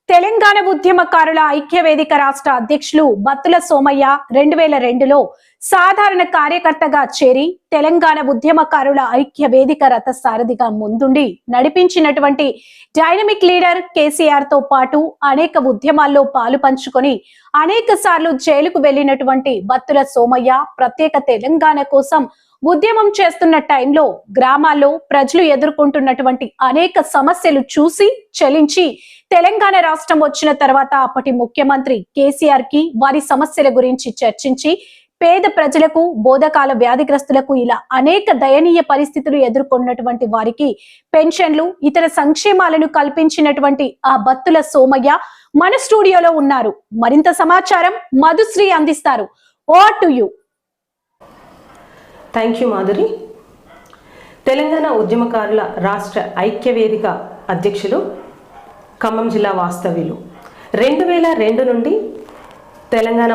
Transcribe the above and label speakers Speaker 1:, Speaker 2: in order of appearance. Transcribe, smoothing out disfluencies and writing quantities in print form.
Speaker 1: తెలంగాణ ఉద్యమకారుల ఐక్యవేదిక రాష్ట్ర అధ్యక్షులు బత్తుల సోమయ్య 2002లో సాధారణ కార్యకర్తగా చేరి తెలంగాణ ఉద్యమకారుల ఐక్యవేదిక రథ సారథిగా ముందుండి నడిపించినటువంటి డైనమిక్ లీడర్ కేసీఆర్ తో పాటు అనేక ఉద్యమాల్లో పాలు పంచుకొని అనేక సార్లు జైలుకు వెళ్లినటువంటి బత్తుల సోమయ్య ప్రత్యేక తెలంగాణ కోసం ఉద్యమం చేస్తున్న టైంలో గ్రామాల్లో ప్రజలు ఎదుర్కొంటున్నటువంటి అనేక సమస్యలు చూసి చలించి తెలంగాణ రాష్ట్రం వచ్చిన తర్వాత అప్పటి ముఖ్యమంత్రి కేసీఆర్ కి వారి సమస్యల గురించి చర్చించి పేద ప్రజలకు బోధకాల వ్యాధిగ్రస్తులకు ఇలా అనేక దయనీయ పరిస్థితులు ఎదుర్కొన్నటువంటి వారికి పెన్షన్లు ఇతర సంక్షేమాలను కల్పించినటువంటి ఆ బత్తుల సోమయ్య మన స్టూడియోలో ఉన్నారు. మరింత సమాచారం మధుశ్రీ అందిస్తారు. Over to you.
Speaker 2: Thank you Madhuri. Telangana ఉద్యమకారుల రాష్ట్ర ఐక్యవేదిక అధ్యక్షులు, ఖమ్మం జిల్లా వాస్తవ్యులు. 2002 నుండి తెలంగాణ